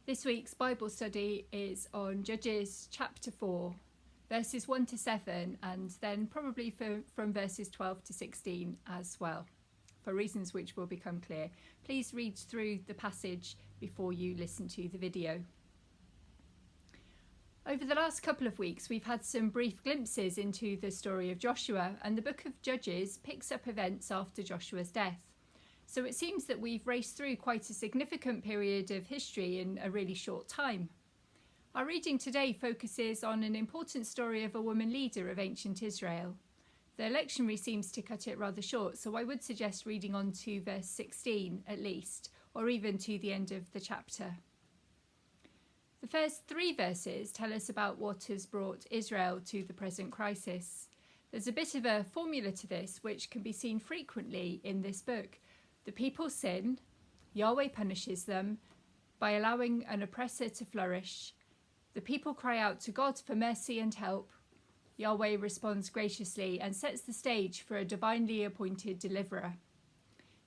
This week's Bible study is on Judges chapter 4, verses 1 to 7, and then probably from verses 12 to 16 as well. For reasons which will become clear, please read through the passage before you listen to the video. Over the last couple of weeks, we've had some brief glimpses into the story of Joshua, and the book of Judges picks up events after Joshua's death. So it seems that we've raced through quite a significant period of history in a really short time. Our reading today focuses on an important story of a woman leader of ancient Israel. The lectionary seems to cut it rather short, so I would suggest reading on to verse 16 at least, or even to the end of the chapter. The first 3 verses tell us about what has brought Israel to the present crisis. There's a bit of a formula to this which can be seen frequently in this book. The people sin, Yahweh punishes them by allowing an oppressor to flourish. The people cry out to God for mercy and help. Yahweh responds graciously and sets the stage for a divinely appointed deliverer.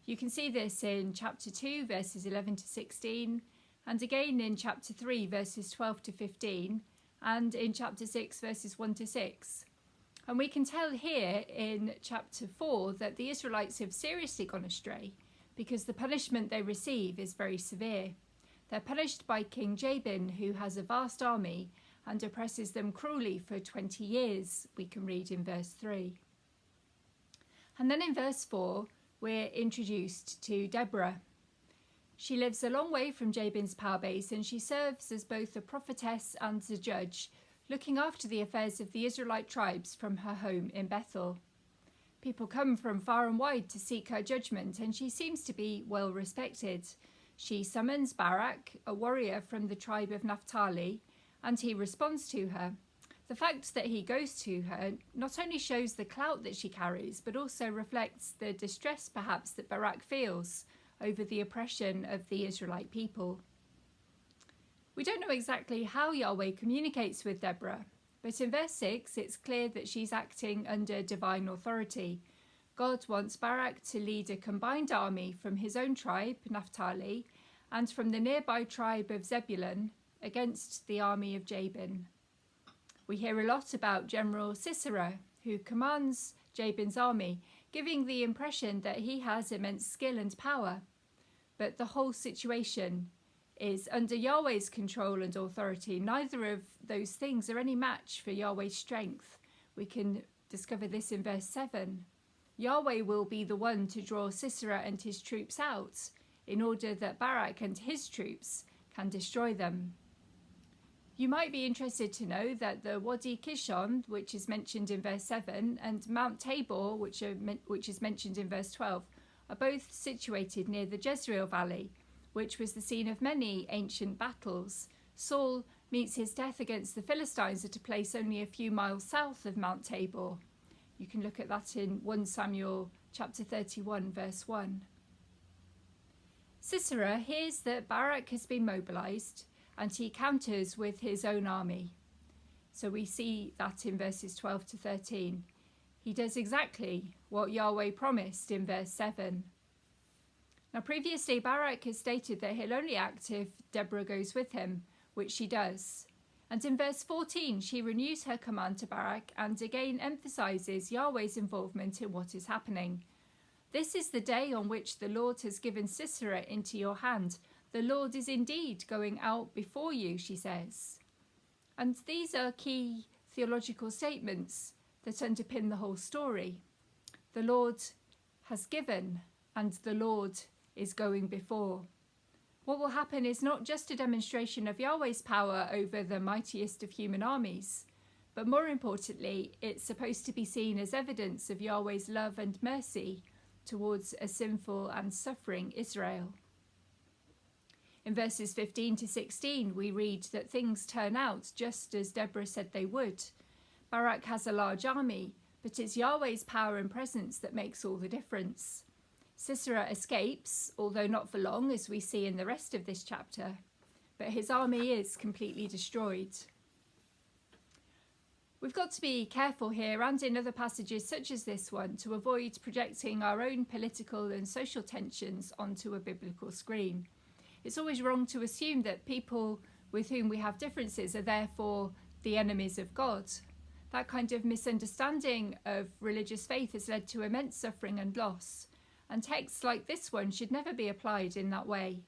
You can see this in chapter 2, verses 11 to 16, and again in chapter 3, verses 12 to 15, and in chapter 6, verses 1 to 6. And we can tell here in chapter 4 that the Israelites have seriously gone astray, because the punishment they receive is very severe. They're punished by King Jabin, who has a vast army and oppresses them cruelly for 20 years, we can read in verse 3. And then in verse 4, we're introduced to Deborah. She lives a long way from Jabin's power base, and she serves as both a prophetess and a judge, looking after the affairs of the Israelite tribes from her home in Bethel. People come from far and wide to seek her judgment, and she seems to be well respected. She summons Barak, a warrior from the tribe of Naphtali, and he responds to her. The fact that he goes to her not only shows the clout that she carries, but also reflects the distress perhaps that Barak feels over the oppression of the Israelite people. We don't know exactly how Yahweh communicates with Deborah, but in verse 6 it's clear that she's acting under divine authority. God wants Barak to lead a combined army from his own tribe, Naphtali, and from the nearby tribe of Zebulun against the army of Jabin. We hear a lot about General Sisera, who commands Jabin's army, giving the impression that he has immense skill and power. But the whole situation is under Yahweh's control and authority. Neither of those things are any match for Yahweh's strength. We can discover this in verse 7. Yahweh will be the one to draw Sisera and his troops out in order that Barak and his troops can destroy them. You might be interested to know that the Wadi Kishon, which is mentioned in verse 7, and Mount Tabor, which is mentioned in verse 12, are both situated near the Jezreel Valley, which was the scene of many ancient battles. Saul meets his death against the Philistines at a place only a few miles south of Mount Tabor. You can look at that in 1 Samuel chapter 31, verse 1. Sisera hears that Barak has been mobilized, and he counters with his own army. So we see that in verses 12 to 13. He does exactly what Yahweh promised in verse 7. Now previously Barak has stated that he'll only act if Deborah goes with him, which she does. And in verse 14 she renews her command to Barak and again emphasizes Yahweh's involvement in what is happening. This is the day on which the Lord has given Sisera into your hand. The Lord is indeed going out before you, she says. And these are key theological statements that underpin the whole story. The Lord has given, and the Lord is going before. What will happen is not just a demonstration of Yahweh's power over the mightiest of human armies, but more importantly, it's supposed to be seen as evidence of Yahweh's love and mercy towards a sinful and suffering Israel. In verses 15 to 16, we read that things turn out just as Deborah said they would. Barak has a large army, but it's Yahweh's power and presence that makes all the difference. Sisera escapes, although not for long, as we see in the rest of this chapter, but his army is completely destroyed. We've got to be careful here and in other passages such as this one to avoid projecting our own political and social tensions onto a biblical screen. It's always wrong to assume that people with whom we have differences are therefore the enemies of God. That kind of misunderstanding of religious faith has led to immense suffering and loss, and texts like this one should never be applied in that way.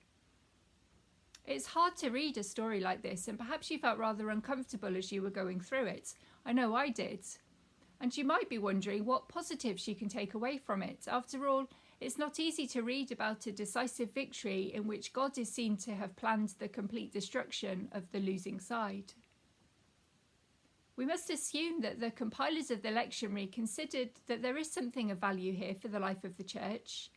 It's hard to read a story like this, and perhaps you felt rather uncomfortable as you were going through it. I know I did. And you might be wondering what positives you can take away from it. After all, it's not easy to read about a decisive victory in which God is seen to have planned the complete destruction of the losing side. We must assume that the compilers of the lectionary considered that there is something of value here for the life of the church.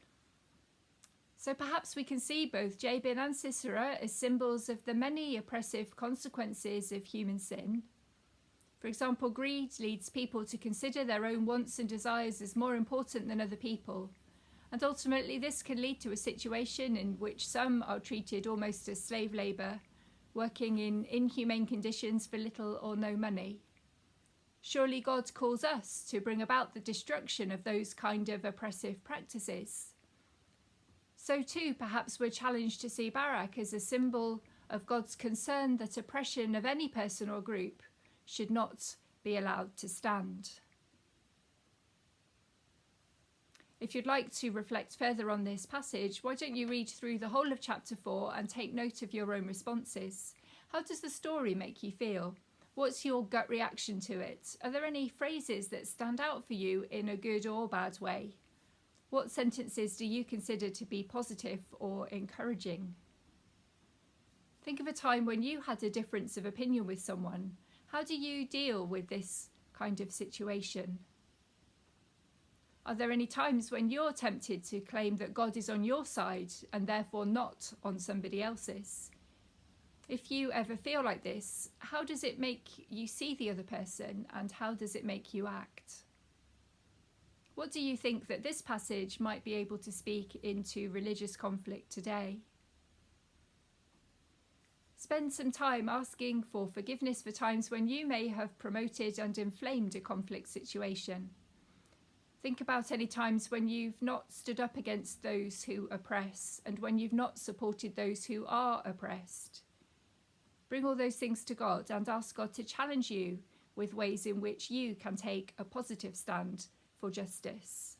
So perhaps we can see both Jabin and Sisera as symbols of the many oppressive consequences of human sin. For example, greed leads people to consider their own wants and desires as more important than other people. And ultimately this can lead to a situation in which some are treated almost as slave labour, working in inhumane conditions for little or no money. Surely God calls us to bring about the destruction of those kind of oppressive practices. So too, perhaps we're challenged to see Barak as a symbol of God's concern that oppression of any person or group should not be allowed to stand. If you'd like to reflect further on this passage, why don't you read through the whole of chapter 4 and take note of your own responses? How does the story make you feel? What's your gut reaction to it? Are there any phrases that stand out for you in a good or bad way? What sentences do you consider to be positive or encouraging? Think of a time when you had a difference of opinion with someone. How do you deal with this kind of situation? Are there any times when you're tempted to claim that God is on your side and therefore not on somebody else's? If you ever feel like this, how does it make you see the other person, and how does it make you act? What do you think that this passage might be able to speak into religious conflict today? Spend some time asking for forgiveness for times when you may have promoted and inflamed a conflict situation. Think about any times when you've not stood up against those who oppress and when you've not supported those who are oppressed. Bring all those things to God and ask God to challenge you with ways in which you can take a positive stand for justice.